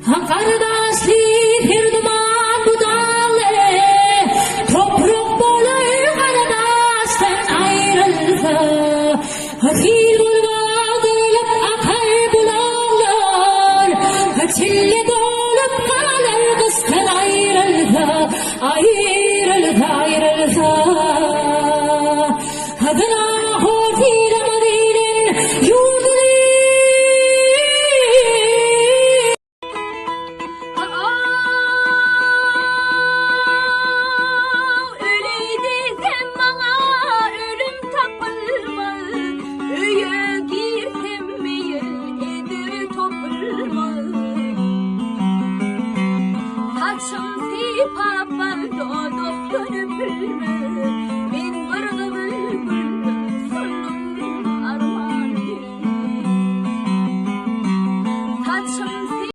Kardeşlik bir duman budalı, topruk boyu kardeşten ayrılsa, fil bulgağılıp akar bulanlar, çille dolup kalır kızdan ayrılsa, ayrılsa, ayrılsa. Adına